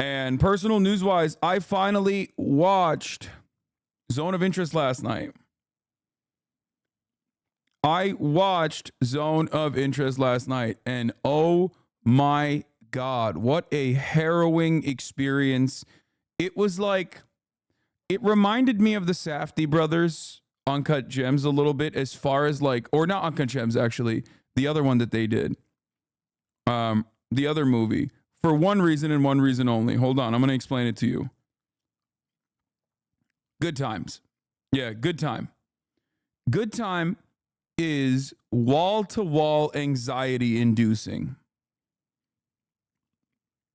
And personal news-wise, I finally watched Zone of Interest last night. I watched Zone of Interest last night, and oh my God, what a harrowing experience. It was like, it reminded me of the Safdie brothers' Uncut Gems a little bit, as far as like, or not Uncut Gems, actually, the other one that they did. The other movie. For one reason and one reason only. Hold on, I'm going to explain it to you. Good Times. Yeah, Good Time. Good Time is wall-to-wall anxiety-inducing.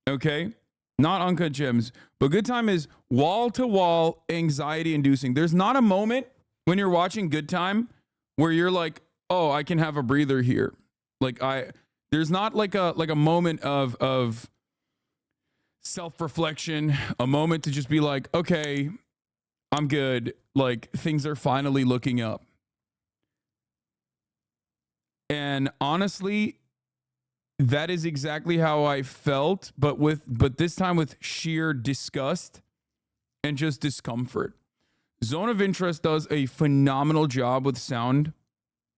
Okay? Not Uncut Gems, but Good Time is wall-to-wall anxiety-inducing. There's not a moment when you're watching Good Time where you're like, oh, I can have a breather here. There's not like a moment of self-reflection, a moment to just be like, okay, I'm good. Like, things are finally looking up. And honestly, that is exactly how I felt, but this time with sheer disgust and just discomfort. Zone of Interest does a phenomenal job with sound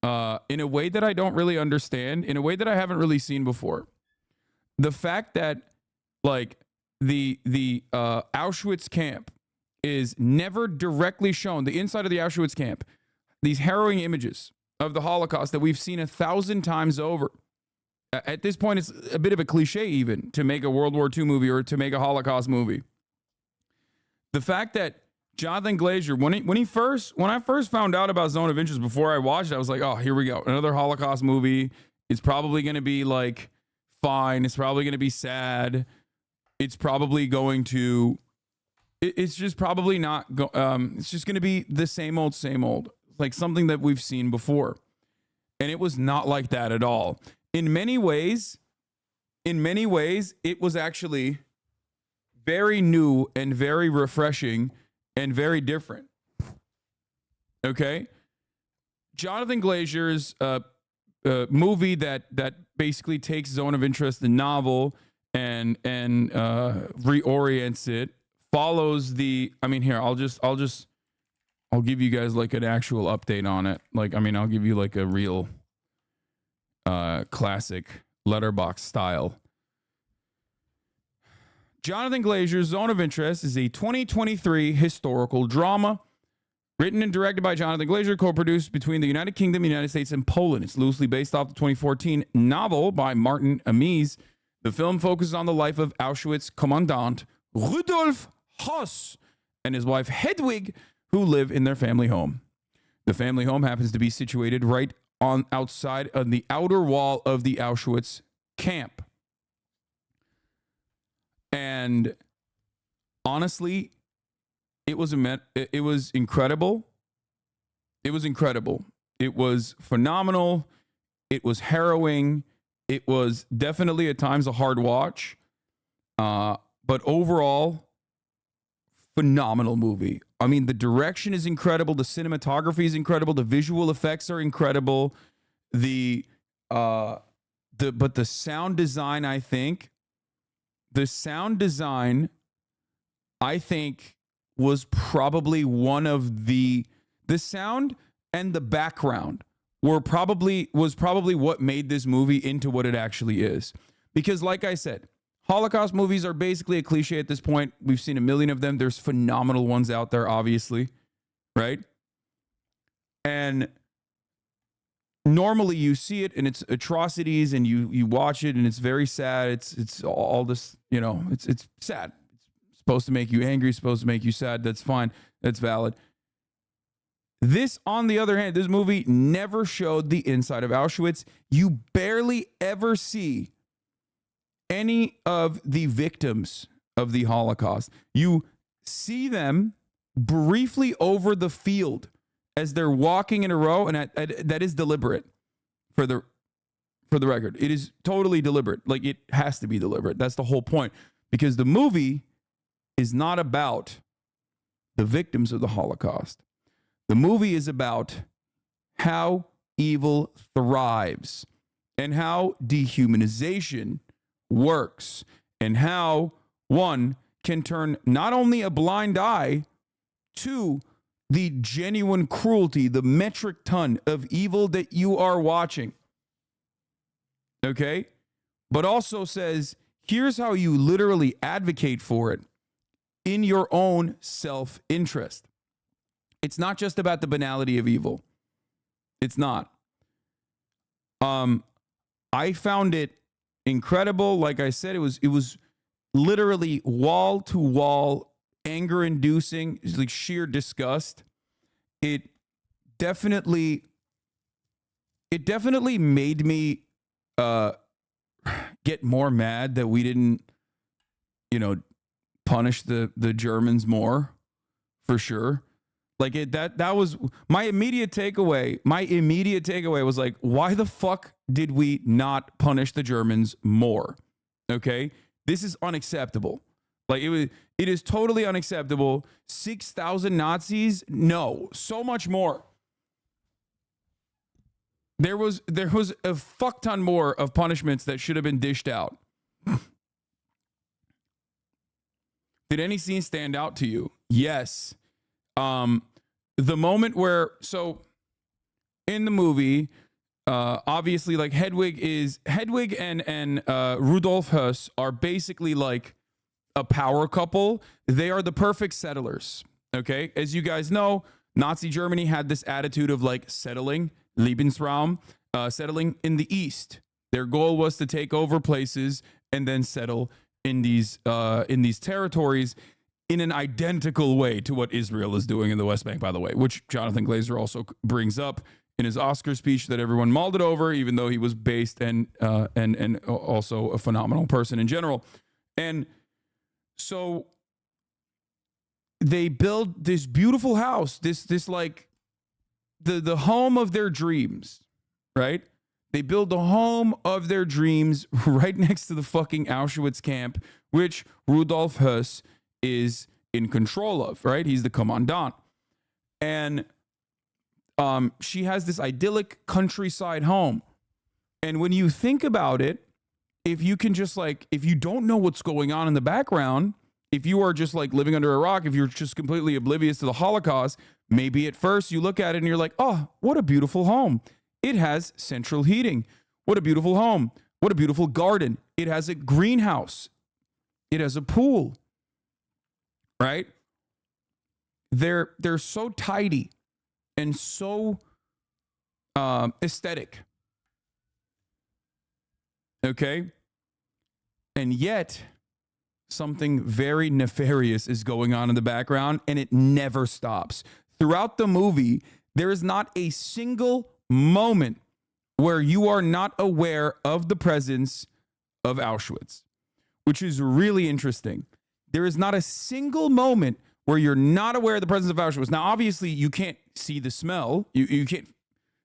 in a way that I don't really understand, in a way that I haven't really seen before. The fact that, like, the Auschwitz camp is never directly shown, the inside of the Auschwitz camp, these harrowing images of the Holocaust that we've seen 1,000 times over. At this point, it's a bit of a cliche even to make a World War II movie or to make a Holocaust movie. The fact that Jonathan Glazer, when I first found out about Zone of Interest before I watched it, I was like, oh, here we go. Another Holocaust movie. It's probably going to be like fine. It's probably going to be sad. It's probably going to, it's just probably not, it's just going to be the same old, like something that we've seen before. And it was not like that at all. In many ways, it was actually very new and very refreshing and very different. Okay? Jonathan Glazer's movie that basically takes Zone of Interest, the novel, and reorients it, follows the, I mean, here, I'll give you guys like an actual update on it. Like, I mean, I'll give you like a real classic letterbox style. Jonathan Glazer's Zone of Interest is a 2023 historical drama written and directed by Jonathan Glazer, co-produced between the United Kingdom, United States, and Poland. It's loosely based off the 2014 novel by Martin Amis. The film focuses on the life of Auschwitz commandant Rudolf Höss and his wife Hedwig, who live in their family home. The family home happens to be situated right on outside of the outer wall of the Auschwitz camp. And honestly, it was incredible. It was incredible. It was phenomenal. It was harrowing. It was definitely at times a hard watch. But overall, phenomenal movie. I mean, the direction is incredible. The cinematography is incredible. The visual effects are incredible. But the sound design, I think, was probably one of the sound and the background was probably what made this movie into what it actually is. Because like I said, Holocaust movies are basically a cliche at this point. We've seen a million of them. There's phenomenal ones out there, obviously, right? And normally you see it and it's atrocities and you watch it and it's very sad. It's all this, it's sad. It's supposed to make you angry, supposed to make you sad. That's fine. That's valid. This, on the other hand, this movie never showed the inside of Auschwitz. You barely ever see any of the victims of the Holocaust. You see them briefly over the field as they're walking in a row, and that is deliberate for the record. It is totally deliberate. Like, it has to be deliberate. That's the whole point, because the movie is not about the victims of the Holocaust. The movie is about how evil thrives and how dehumanization works and how one, can turn not only a blind eye to the genuine cruelty, the metric ton of evil that you are watching. Okay? But also says, here's how you literally advocate for it in your own self-interest. It's not just about the banality of evil. It's not. I found it incredible. Like I said, it was literally wall to wall, anger inducing, like sheer disgust. It definitely made me get more mad that we didn't, punish the Germans more, for sure. Like that was my immediate takeaway. My immediate takeaway was like, why the fuck did we not punish the Germans more? Okay? This is unacceptable. Like it is totally unacceptable. 6,000 Nazis? No, so much more. There was a fuck ton more of punishments that should have been dished out. Did any scene stand out to you? Yes. The moment where, so in the movie, obviously, like Hedwig and Rudolf Höss are basically like a power couple. They are the perfect settlers. Okay, as you guys know, Nazi Germany had this attitude of like settling, Lebensraum, settling in the East. Their goal was to take over places and then settle in these territories in an identical way to what Israel is doing in the West Bank, by the way, which Jonathan Glazer also brings up in his Oscar speech that everyone mulled it over, even though he was based and also a phenomenal person in general. And so they build this beautiful house, this like the home of their dreams, right? They build the home of their dreams right next to the fucking Auschwitz camp, which Rudolf Höss is in control of, right? He's the commandant. And she has this idyllic countryside home. And when you think about it, if you can just like, if you don't know what's going on in the background, if you are just like living under a rock, if you're just completely oblivious to the Holocaust, maybe at first you look at it and you're like, oh, what a beautiful home. It has central heating. What a beautiful home. What a beautiful garden. It has a greenhouse. It has a pool. Right? They're so tidy and so aesthetic. Okay? And yet, something very nefarious is going on in the background, and it never stops. Throughout the movie, there is not a single moment where you are not aware of the presence of Auschwitz, which is really interesting. There is not a single moment where you're not aware of the presence of Auschwitz. Now, obviously, you can't see the smell. You can't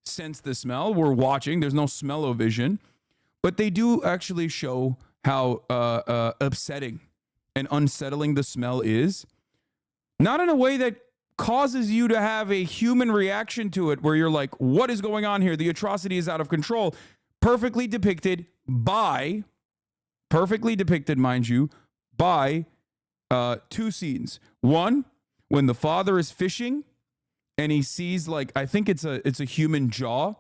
sense the smell. We're watching. There's no smell-o-vision. But they do actually show how upsetting and unsettling the smell is. Not in a way that causes you to have a human reaction to it where you're like, what is going on here? The atrocity is out of control. Perfectly depicted, mind you, by two scenes. One, when the father is fishing and he sees, like, I think it's a human jaw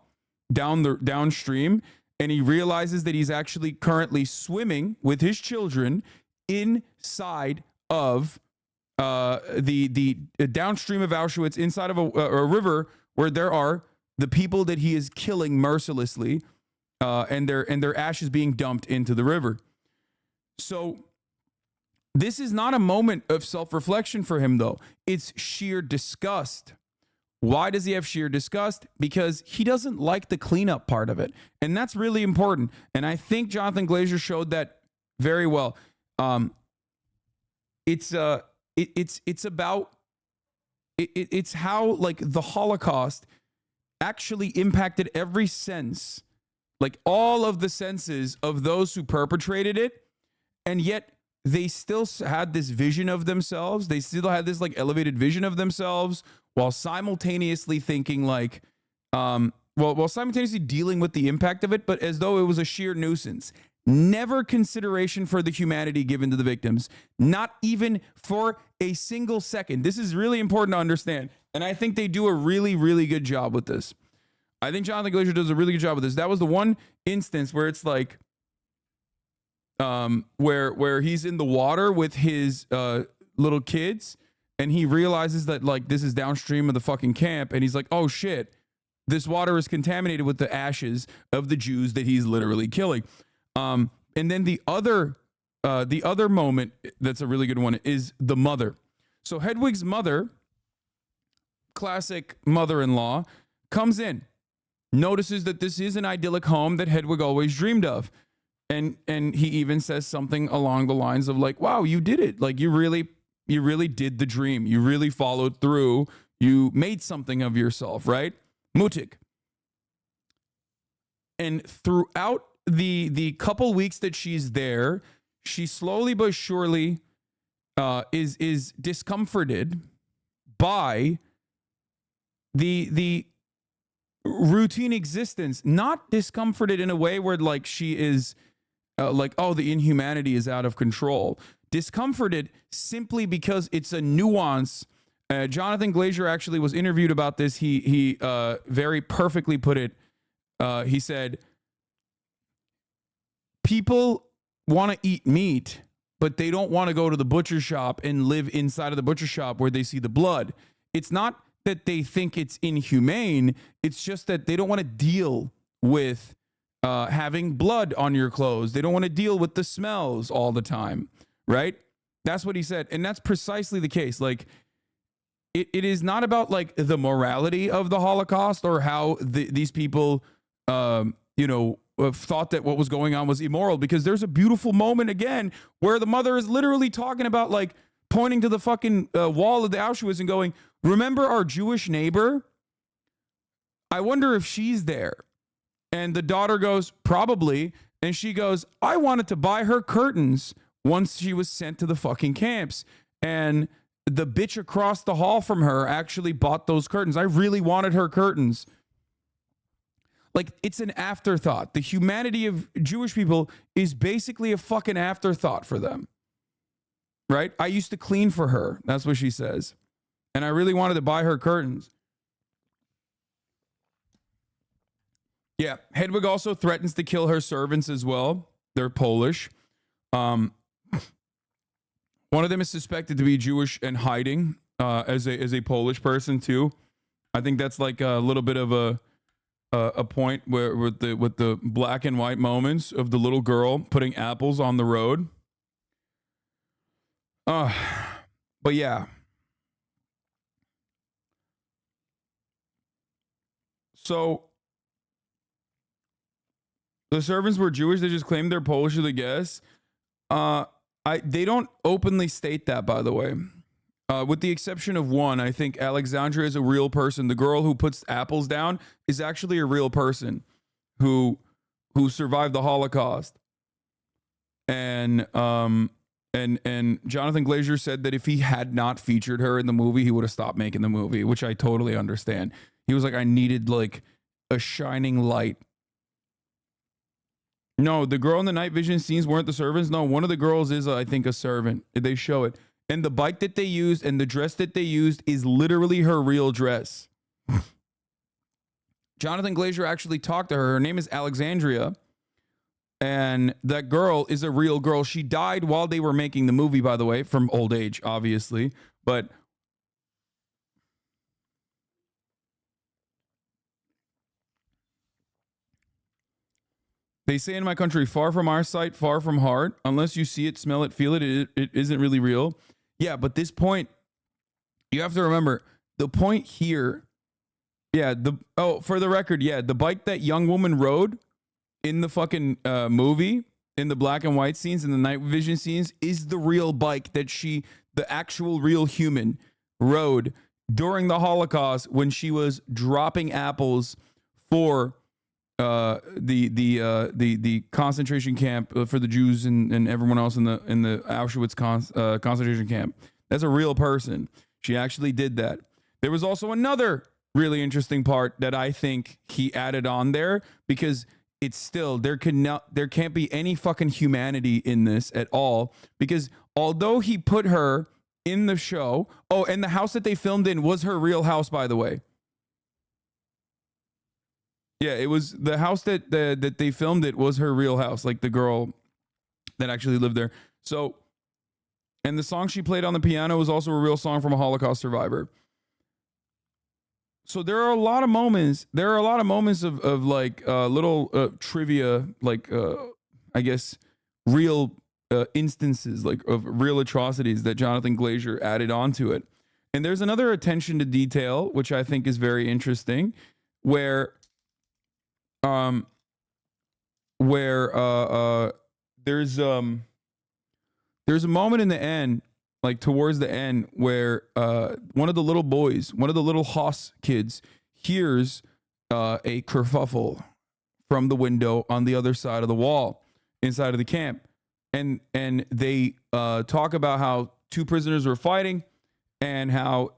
downstream, and he realizes that he's actually currently swimming with his children inside of the downstream of Auschwitz, inside of a river where there are the people that he is killing mercilessly, and their ashes being dumped into the river. So this is not a moment of self-reflection for him, though. It's sheer disgust. Why does he have sheer disgust? Because he doesn't like the cleanup part of it. And that's really important. And I think Jonathan Glazer showed that very well. It's how, like, the Holocaust actually impacted every sense, like all of the senses of those who perpetrated it. And yet they still had this vision of themselves. They still had this like elevated vision of themselves while simultaneously thinking like, while simultaneously dealing with the impact of it, but as though it was a sheer nuisance. Never consideration for the humanity given to the victims, not even for a single second. This is really important to understand. And I think they do a really, really good job with this. I think Jonathan Glazer does a really good job with this. That was the one instance where it's like, where he's in the water with his little kids, and he realizes that like this is downstream of the fucking camp, and he's like, oh shit, this water is contaminated with the ashes of the Jews that he's literally killing. And then the other moment that's a really good one is the mother. So Hedwig's mother, classic mother-in-law, comes in, notices that this is an idyllic home that Hedwig always dreamed of. And he even says something along the lines of like, wow, you did it. Like you really did the dream. You really followed through. You made something of yourself, right? Mutig. And throughout the couple weeks that she's there, she slowly but surely is discomforted by the routine existence, not discomforted in a way where like she is like, oh, the inhumanity is out of control. Discomforted simply because it's a nuance. Jonathan Glazer actually was interviewed about this. He very perfectly put it. He said, people want to eat meat, but they don't want to go to the butcher shop and live inside of the butcher shop where they see the blood. It's not that they think it's inhumane. It's just that they don't want to deal with having blood on your clothes. They don't want to deal with the smells all the time, right? That's what he said. And that's precisely the case. Like, it is not about like the morality of the Holocaust or how these people, thought that what was going on was immoral, because there's a beautiful moment again where the mother is literally talking about like pointing to the fucking wall of the Auschwitz and going, remember our Jewish neighbor? I wonder if she's there. And the daughter goes, probably. And she goes, I wanted to buy her curtains once she was sent to the fucking camps. And the bitch across the hall from her actually bought those curtains. I really wanted her curtains. Like, it's an afterthought. The humanity of Jewish people is basically a fucking afterthought for them. Right? I used to clean for her. That's what she says. And I really wanted to buy her curtains. Yeah, Hedwig also threatens to kill her servants as well. They're Polish. One of them is suspected to be Jewish and hiding as a Polish person too. I think that's like a little bit of a point where with the black and white moments of the little girl putting apples on the road. But yeah. So the servants were Jewish. They just claimed they're Polish, I guess. They don't openly state that, by the way. With the exception of one, I think Alexandria is a real person. The girl who puts apples down is actually a real person who survived the Holocaust. And Jonathan Glazer said that if he had not featured her in the movie, he would have stopped making the movie, which I totally understand. He was like, I needed like a shining light. No, the girl in the night vision scenes weren't the servants. No, one of the girls is, I think, a servant. They show it. And the bike that they used and the dress that they used is literally her real dress. Jonathan Glazer actually talked to her. Her name is Alexandria. And that girl is a real girl. She died while they were making the movie, by the way, from old age, obviously. But they say in my country, far from our sight, far from heart. Unless you see it, smell it, feel it, it isn't really real. Yeah, but this point, you have to remember, the point here, for the record, the bike that young woman rode in the fucking movie, in the black and white scenes, in the night vision scenes, is the real bike that the actual real human, rode during the Holocaust when she was dropping apples for the concentration camp for the Jews and everyone else in the Auschwitz concentration camp. That's a real person. She actually did that. There was also another really interesting part that I think he added on there, because it's still there can't be any fucking humanity in this at all, because although he put her in the show, oh, and the house that they filmed in was her real house, by the way. Yeah, it was the house that they filmed it was her real house, like the girl that actually lived there. So, and the song she played on the piano was also a real song from a Holocaust survivor. So there are a lot of moments. There are a lot of moments of like little trivia, like I guess real instances, like of real atrocities that Jonathan Glazer added onto it. And there's another attention to detail, which I think is very interesting, where there's a moment in the end, like towards the end, where one of the little boys, one of the little Höss kids, hears a kerfuffle from the window on the other side of the wall inside of the camp, and they talk about how two prisoners were fighting, and how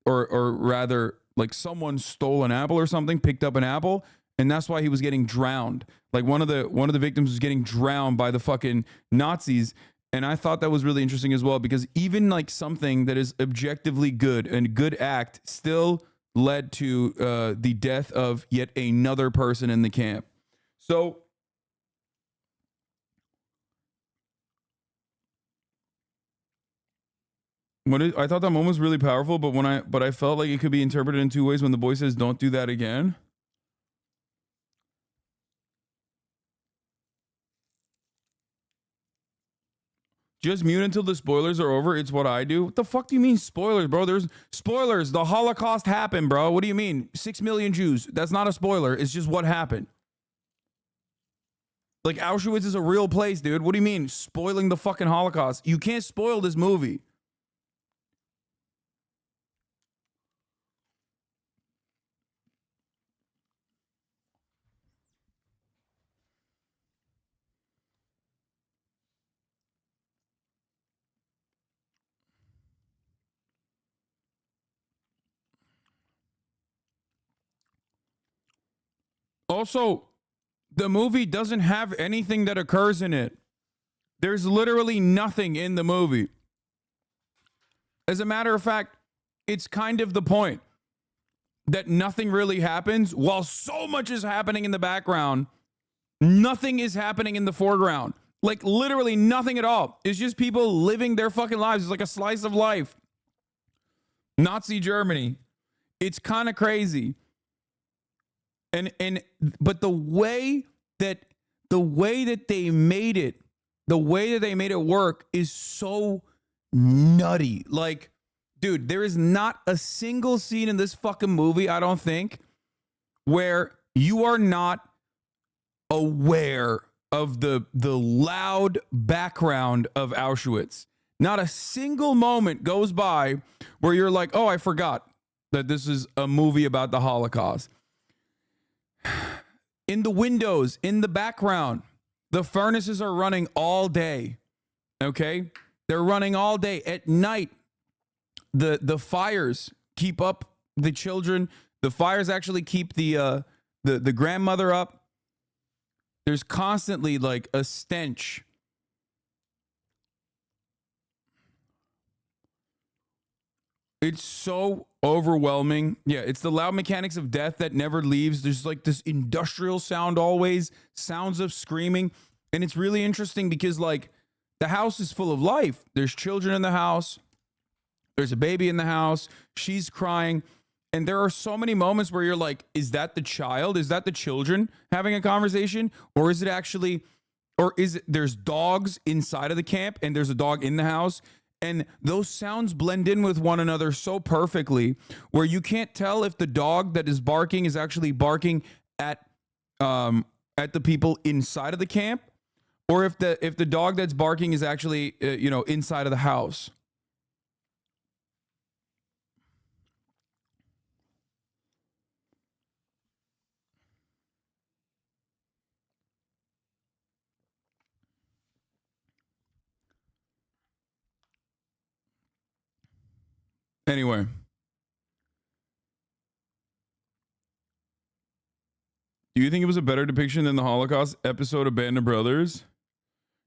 or rather, like someone stole an apple or something, picked up an apple, and that's why he was getting drowned. Like one of the victims was getting drowned by the fucking Nazis. And I thought that was really interesting as well, because even like something that is objectively good and good act still led to the death of yet another person in the camp. So I thought that moment was really powerful, but I felt like it could be interpreted in two ways when the boy says, "Don't do that again." Just mute until the spoilers are over. It's what I do. What the fuck do you mean spoilers, bro? There's spoilers. The Holocaust happened, bro. What do you mean? 6 million Jews. That's not a spoiler. It's just what happened. Like Auschwitz is a real place, dude. What do you mean spoiling the fucking Holocaust? You can't spoil this movie. Also, the movie doesn't have anything that occurs in it. There's literally nothing in the movie. As a matter of fact, it's kind of the point that nothing really happens while so much is happening in the background. Nothing is happening in the foreground. Like literally nothing at all. It's just people living their fucking lives. It's like a slice of life. Nazi Germany. It's kind of crazy. But the way that they made it, the way that they made it work is so nutty. Like, dude, there is not a single scene in this fucking movie, I don't think, where you are not aware of the loud background of Auschwitz. Not a single moment goes by where you're like, oh, I forgot that this is a movie about the Holocaust. In the windows, in the background, the furnaces are running all day. Okay? They're running all day. At night, the fires keep up the children. The fires actually keep the grandmother up. There's constantly like a stench. It's so overwhelming. Yeah, it's the loud mechanics of death that never leaves. There's like this industrial sound always, sounds of screaming. And it's really interesting because like the house is full of life. There's children in the house. There's a baby in the house. She's crying. And there are so many moments where you're like, is that the child? Is that the children having a conversation? Or is it actually, or is it, there's dogs inside of the camp and there's a dog in the house? And those sounds blend in with one another so perfectly where you can't tell if the dog that is barking is actually barking at the people inside of the camp, or if the dog that's barking is actually inside of the house. Anyway, Do you think it was a better depiction than the Holocaust episode of Band of Brothers?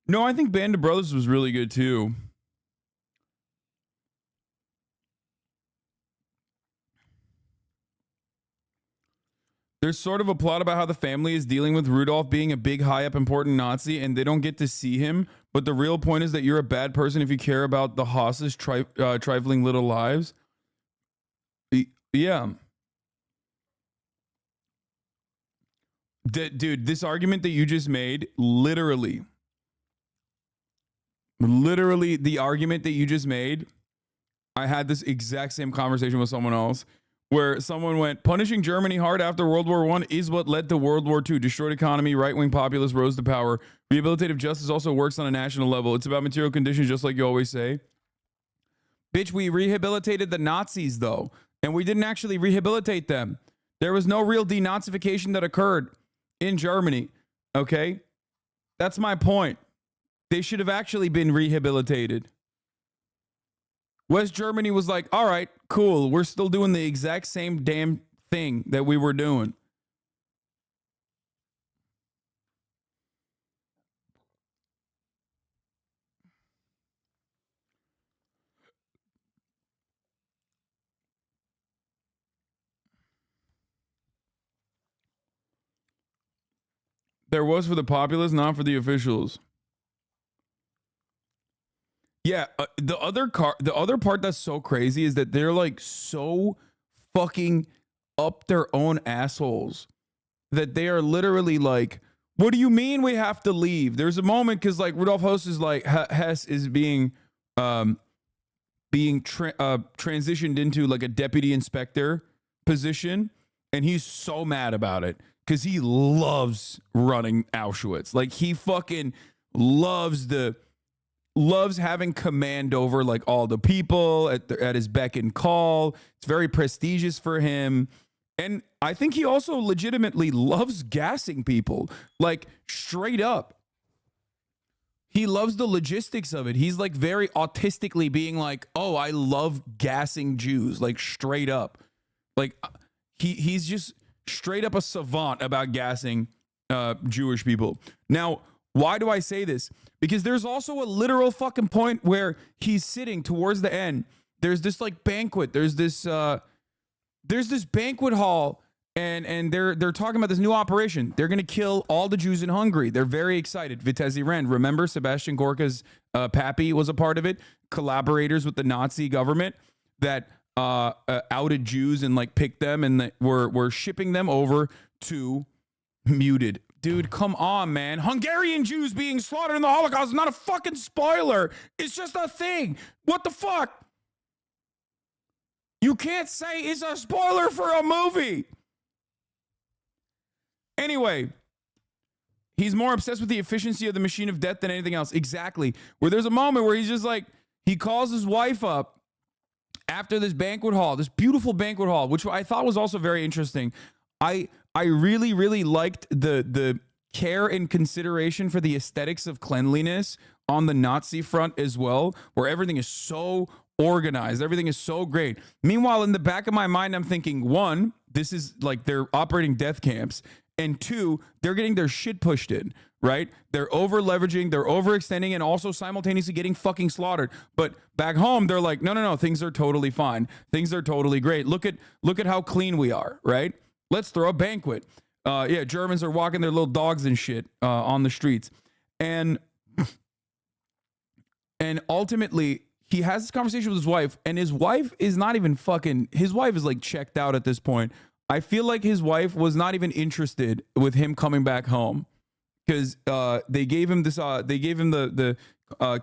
No, I think Band of Brothers was really good too. There's sort of a plot about how the family is dealing with Rudolf being a big, high up, important Nazi, and they don't get to see him. But the real point is that you're a bad person if you care about the Höss's trifling little lives. Yeah. Dude, this argument that you just made, literally the argument that you just made, I had this exact same conversation with someone else where someone went, punishing Germany hard after World War I is what led to World War II. Destroyed economy, right-wing populists rose to power. Rehabilitative justice also works on a national level. It's about material conditions, just like you always say. Bitch, we rehabilitated the Nazis, though, and we didn't actually rehabilitate them. There was no real denazification that occurred in Germany, okay? That's my point. They should have actually been rehabilitated. West Germany was like, all right, cool. We're still doing the exact same damn thing that we were doing. There was for the populace, not for the officials. Yeah, the other part that's so crazy is that they're like so fucking up their own assholes that they are literally like, what do you mean we have to leave? There's a moment because like Rudolf Höss is like Hess is being transitioned into like a deputy inspector position, and he's so mad about it because he loves running Auschwitz. Like he fucking loves having command over like all the people at his beck and call. It's very prestigious for him. And I think he also legitimately loves gassing people, like straight up. He loves the logistics of it. He's like very autistically being like, oh, I love gassing Jews, like straight up. Like he's just straight up a savant about gassing Jewish people. Now, why do I say this? Because there's also a literal fucking point where he's sitting towards the end. There's this like banquet. There's this banquet hall, and they're talking about this new operation. They're gonna kill all the Jews in Hungary. They're very excited. Vitesse Rend. Remember, Sebastian Gorka's pappy was a part of it. Collaborators with the Nazi government that outed Jews and like picked them, and were shipping them over to muted. Dude, come on, man. Hungarian Jews being slaughtered in the Holocaust is not a fucking spoiler. It's just a thing. What the fuck? You can't say it's a spoiler for a movie. Anyway, he's more obsessed with the efficiency of the machine of death than anything else. Exactly. Where there's a moment where he's just like, he calls his wife up after this banquet hall, this beautiful banquet hall, which I thought was also very interesting. I really, really liked the care and consideration for the aesthetics of cleanliness on the Nazi front as well, where everything is so organized. Everything is so great. Meanwhile, in the back of my mind, I'm thinking, one, this is like they're operating death camps. And two, they're getting their shit pushed in, right? They're over leveraging, they're overextending, and also simultaneously getting fucking slaughtered. But back home, they're like, no, things are totally fine. Things are totally great. Look at how clean we are, right? Let's throw a banquet. Yeah, Germans are walking their little dogs and shit on the streets. And ultimately, he has this conversation with his wife, and his wife is not even fucking, his wife is like checked out at this point. I feel like his wife was not even interested with him coming back home because they gave him this, the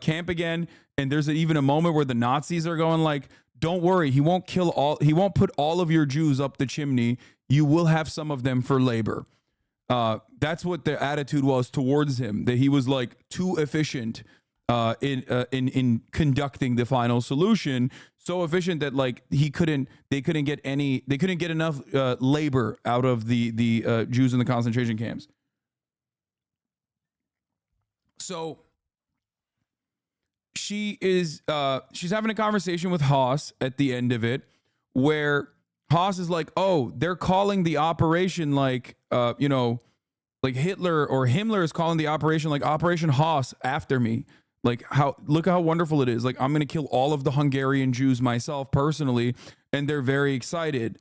camp again. And there's even a moment where the Nazis are going like, don't worry, he won't put all of your Jews up the chimney. You will have some of them for labor. That's what their attitude was towards him, that he was like too efficient in conducting the final solution, so efficient that like they couldn't get enough labor out of the Jews in the concentration camps. So she's having a conversation with Höss at the end of it, where Haas is like, oh, they're calling the operation like, like Hitler or Himmler is calling the operation like Operation Haas after me. Like, look how wonderful it is. Like, I'm going to kill all of the Hungarian Jews myself personally. And they're very excited.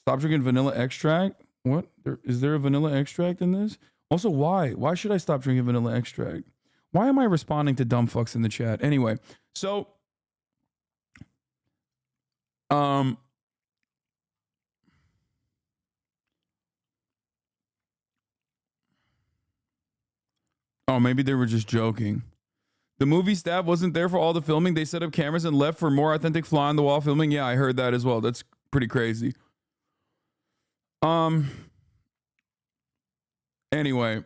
Stop drinking vanilla extract. What? Is there a vanilla extract in this? Also, why? Why should I stop drinking vanilla extract? Why am I responding to dumb fucks in the chat? Anyway, so, oh, maybe they were just joking. The movie staff wasn't there for all the filming. They set up cameras and left for more authentic fly on the wall filming. Yeah, I heard that as well. That's pretty crazy. Anyway.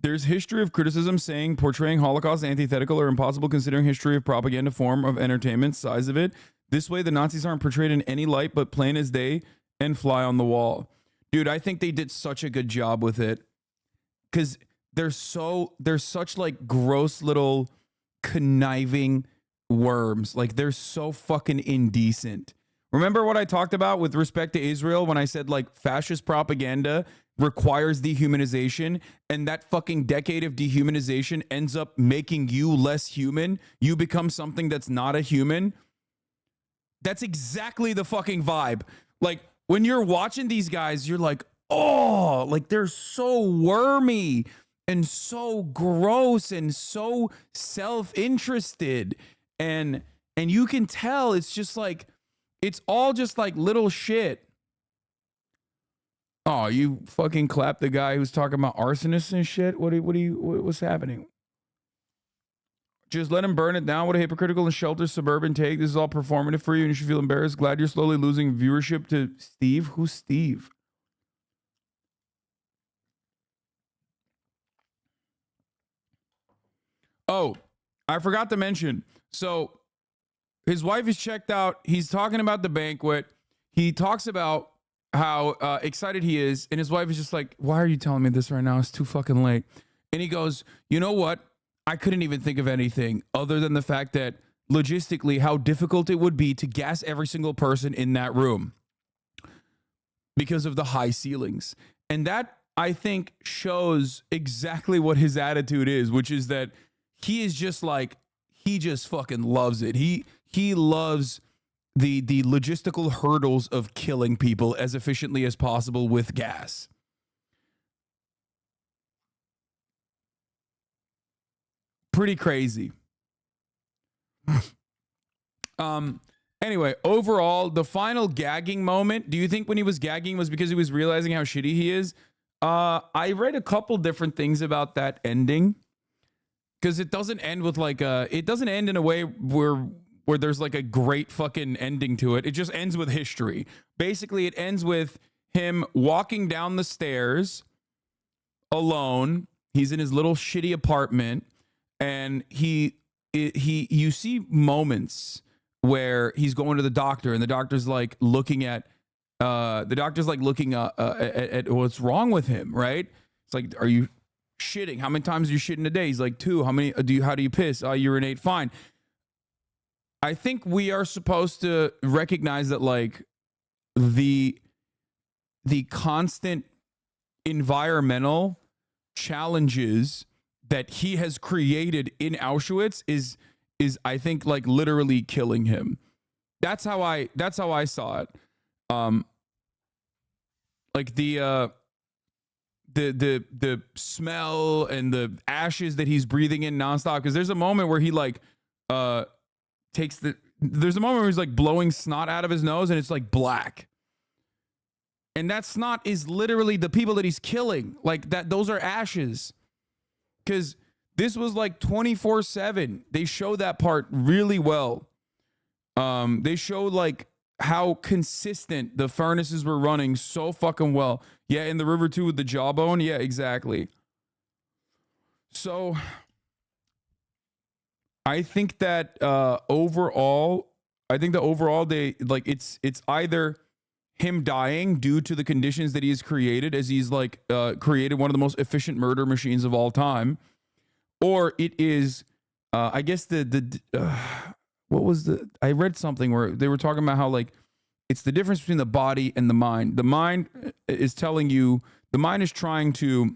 There's history of criticism saying portraying Holocaust antithetical or impossible considering history of propaganda form of entertainment, size of it. This way, the Nazis aren't portrayed in any light but plain as day and fly on the wall. Dude, I think they did such a good job with it. Because they're such like gross little conniving worms. Like they're so fucking indecent. Remember what I talked about with respect to Israel when I said like fascist propaganda requires dehumanization, and that fucking decade of dehumanization ends up making you less human. You become something that's not a human. That's exactly the fucking vibe. Like when you're watching these guys, you're like, oh, like they're so wormy and so gross and so self-interested. And you can tell it's just like, it's all just like little shit. Oh, you fucking clapped the guy who's talking about arsonists and shit? What's happening? Just let him burn it down. What a hypocritical and sheltered suburban take. This is all performative for you and you should feel embarrassed. Glad you're slowly losing viewership to Steve. Who's Steve? Oh, I forgot to mention. So his wife is checked out. He's talking about the banquet. He talks about how excited he is. And his wife is just like, why are you telling me this right now? It's too fucking late. And he goes, you know what? I couldn't even think of anything other than the fact that logistically how difficult it would be to gas every single person in that room because of the high ceilings. And that, I think, shows exactly what his attitude is, which is that he is just like, he just fucking loves it. He loves the logistical hurdles of killing people as efficiently as possible with gas. Pretty crazy. Anyway, overall, the final gagging moment, do you think when he was gagging was because he was realizing how shitty he is? I read a couple different things about that ending. Because it doesn't end with like it doesn't end in a way where there's like a great fucking ending to it. It just ends with history. Basically, it ends with him walking down the stairs alone. He's in his little shitty apartment, and you see moments where he's going to the doctor, and the doctor's like looking at at what's wrong with him, right? It's like, are you shitting? How many times are you shitting a day? He's like, 2. How do you piss? Urinate. Fine. I think we are supposed to recognize that like the constant environmental challenges that he has created in Auschwitz is I think like literally killing him. That's how I saw it. Like the smell and the ashes that he's breathing in nonstop. Because there's a moment where he like there's a moment where he's like blowing snot out of his nose and it's like black. And that snot is literally the people that he's killing. Like that, those are ashes. Because this was like 24/7. They show that part really well. They show like how consistent the furnaces were running so fucking well. Yeah, in the river too with the jawbone. Yeah, exactly. So I think that overall they like it's either him dying due to the conditions that he has created, as he's like created one of the most efficient murder machines of all time, or it is, I guess what was I read something where they were talking about how like it's the difference between the body and the mind. The mind is telling you, the mind is trying to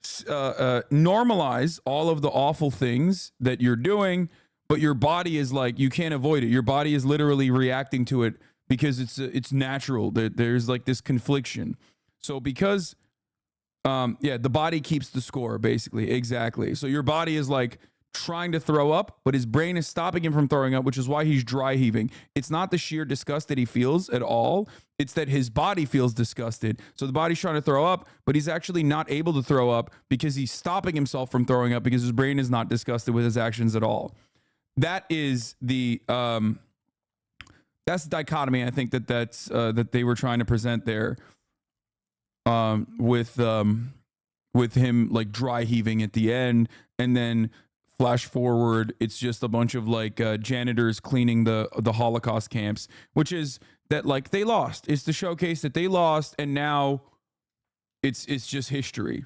normalize all of the awful things that you're doing, but your body is like, you can't avoid it. Your body is literally reacting to it because it's natural. There's like this confliction. So because the body keeps the score, basically. Exactly. So your body is like trying to throw up, but his brain is stopping him from throwing up, which is why he's dry heaving. It's not the sheer disgust that he feels at all. It's that his body feels disgusted. So the body's trying to throw up, but he's actually not able to throw up because he's stopping himself from throwing up because his brain is not disgusted with his actions at all. That is the dichotomy. I think that's that they were trying to present there, with him like dry heaving at the end, and then flash forward, it's just a bunch of like janitors cleaning the Holocaust camps, which is that like they lost. It's the showcase that they lost, and now it's just history.